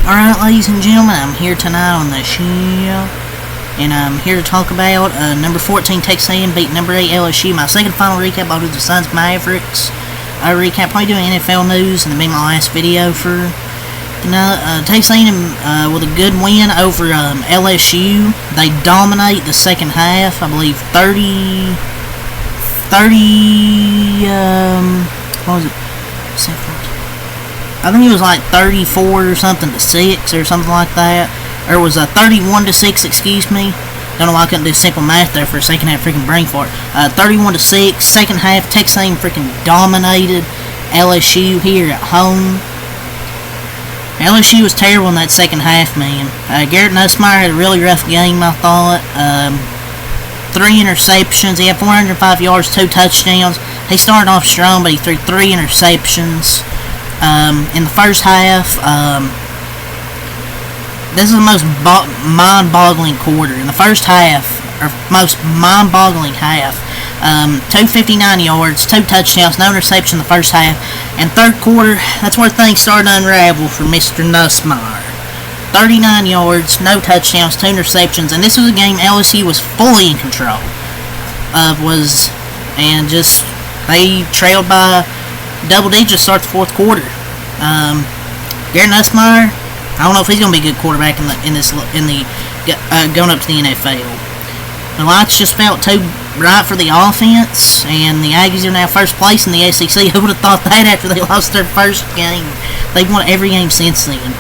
Alright, ladies and gentlemen, I'm here tonight on the show, and I'm here to talk about number 14 Texas A&M beat number 8 LSU. My second final recap, I'll do the Suns Mavericks recap, probably doing NFL news, and it'll be my last video for tonight. Texas A&M with a good win over LSU. They dominate the second half, I believe 30, what was it? I think it was like 34 or something to 6 or something like that. Or it was a 31 to 6, excuse me. Don't know why I couldn't do simple math there for a second. I had freaking brain fart. 31 to 6. Second half, Texas A&M freaking dominated LSU here at home. LSU was terrible in that second half, man. Garrett Nussmeier had a really rough game, I thought. 3 interceptions. He had 405 yards, 2 touchdowns. He started off strong, but he threw 3 interceptions. In the first half, this is the most mind-boggling quarter. In the first half, or most mind-boggling half, 259 yards, 2 touchdowns, no interception in the first half. And third quarter, that's where things started to unravel for Mr. Nussmeier. 39 yards, no touchdowns, 2 interceptions, and this was a game LSU was fully in control of. They trailed by double digits to start the fourth quarter. Garrett Nussmeier, I don't know if he's going to be a good quarterback going up to the NFL. The lights just felt too bright for the offense, and the Aggies are now first place in the SEC. Who would have thought that after they lost their first game? They've won every game since then.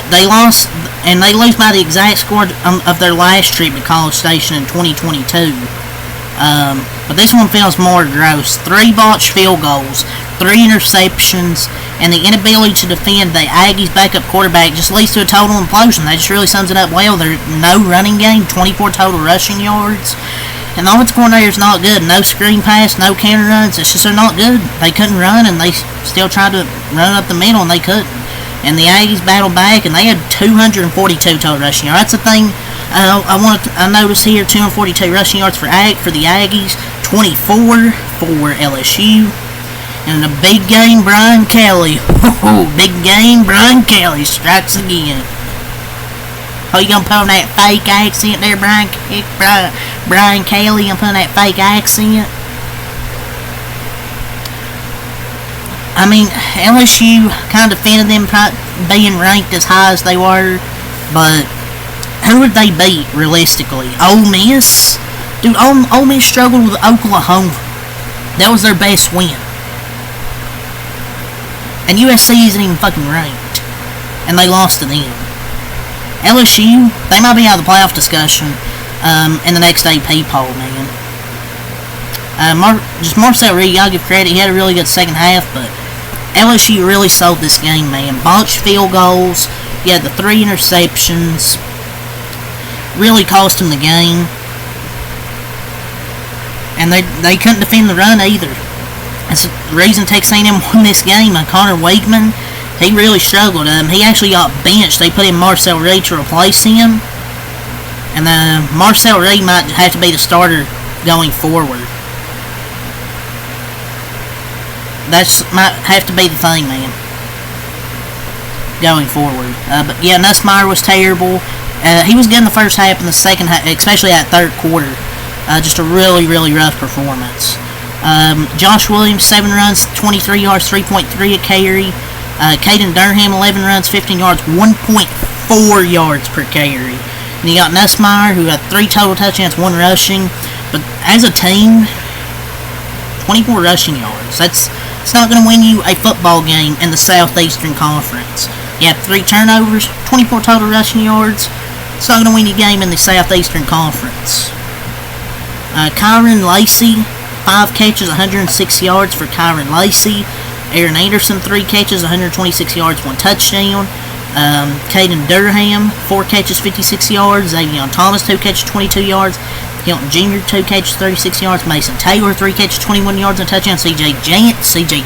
They lost, and they lose by the exact score of their last trip to College Station in 2022. But this one feels more gross. 3 botched field goals, 3 interceptions, and the inability to defend the Aggies' backup quarterback just leads to a total implosion. That just really sums it up well. There's no running game, 24 total rushing yards, and the offensive coordinator is not good. No screen pass, no counter runs. It's just they're not good. They couldn't run, and they still tried to run up the middle, and they couldn't. And the Aggies battled back, and they had 242 total rushing yards. That's the thing. I noticed here 242 rushing yards for the Aggies, 24 for LSU. And a big game, Brian Kelly. Big game, Brian Kelly strikes again. Oh, you gonna put on that fake accent there, Brian Kelly? You gonna put on that fake accent? I mean, LSU kind of defended them being ranked as high as they were, but who would they beat, realistically? Ole Miss? Dude, Ole Miss struggled with Oklahoma. That was their best win. And USC isn't even fucking ranked. And they lost to them. LSU, they might be out of the playoff discussion in the next AP poll, man. Marcel Reed, I'll give credit. He had a really good second half, but LSU really sold this game, man. Botched field goals. You had the 3 interceptions. Really cost him the game. And they couldn't defend the run either. That's the reason Texas A&M won this game. Connor Wakeman, he really struggled. He actually got benched. They put in Marcel Reed to replace him. And Marcel Reed might have to be the starter going forward. That might have to be the thing, man, going forward. But yeah, Nussmeier was terrible. He was good in the first half, and the second half, especially that third quarter, just a really, really rough performance. Josh Williams, 7 runs, 23 yards, 3.3 a carry. Caden Durham, 11 runs, 15 yards, 1.4 yards per carry. And you got Nussmeier, who had 3 total touchdowns, 1 rushing. But as a team, 24 rushing yards. It's not going to win you a football game in the Southeastern Conference. You have 3 turnovers, 24 total rushing yards. It's not going to win you a game in the Southeastern Conference. Kyron Lacey, 5 catches, 106 yards for Kyron Lacey. Aaron Anderson, 3 catches, 126 yards, 1 touchdown. Caden Durham, 4 catches, 56 yards. Xavier Thomas, 2 catches, 22 yards. Hilton Jr., 2 catches, 36 yards. Mason Taylor, 3 catches, 21 yards, and a touchdown. CJ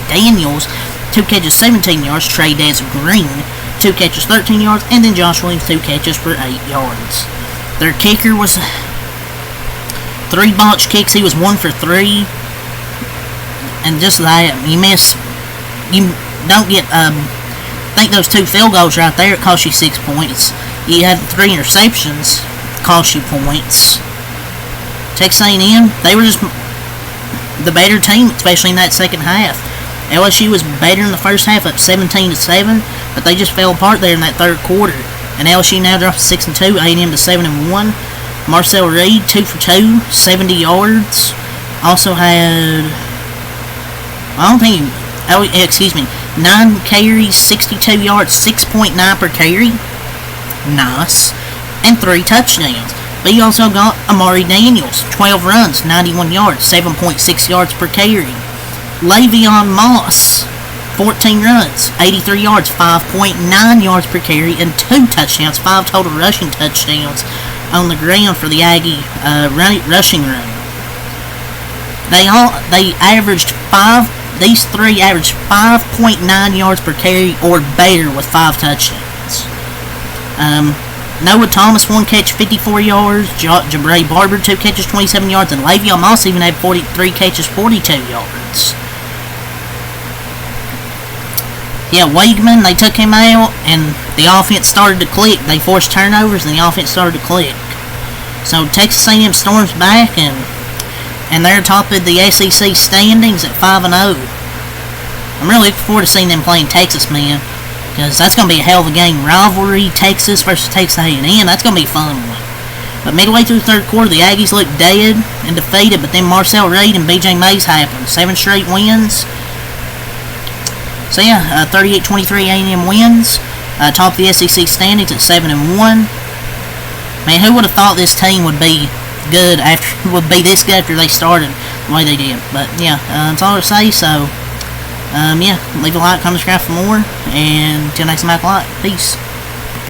Daniels, 2 catches, 17 yards. Trey Dance Green, 2 catches, 13 yards. And then Josh Williams, 2 catches for 8 yards. Their kicker was 3 botched kicks. He was 1 for 3. And just that, you don't get. I think those 2 field goals right there, it cost you 6 points. You had 3 interceptions, cost you points. Texas A&M, they were just the better team, especially in that second half. LSU was better in the first half, up 17-7, but they just fell apart there in that third quarter. And LSU now drops to 6-2, A&M to 7-1. Marcel Reed 2 for 2, 70 yards. Also had, I don't think, 9 carries, 62 yards, 6.9 per carry. Nice. And 3 touchdowns. But you also got Amari Daniels, 12 runs, 91 yards, 7.6 yards per carry. Le'Veon Moss, 14 runs, 83 yards, 5.9 yards per carry, and 2 touchdowns, 5 total rushing touchdowns on the ground for the Aggie rushing room. They averaged 5. These 3 averaged 5.9 yards per carry or better with 5 touchdowns. Noah Thomas 1 catch, 54 yards. Jabray Barber 2 catches, 27 yards, and Le'Veon Moss even had 43 catches, 42 yards. Yeah, Wakeman, they took him out, and the offense started to click. They forced turnovers, and the offense started to click. So Texas A&M storms back, and they're top of the SEC standings at 5-0. I'm really looking forward to seeing them playing Texas, man, because that's going to be a hell of a game. Rivalry, Texas versus Texas A&M, that's going to be a fun one. But midway through the third quarter, the Aggies looked dead and defeated, but then Marcel Reed and BJ Mays happened. 7 straight wins. So yeah, 38-23 A&M wins. Top of the SEC standings at 7-1. Man, who would have thought this team would be this good after they started the way they did? But yeah, that's all I say. So yeah, leave a like, comment, subscribe for more, and until next time, Peace.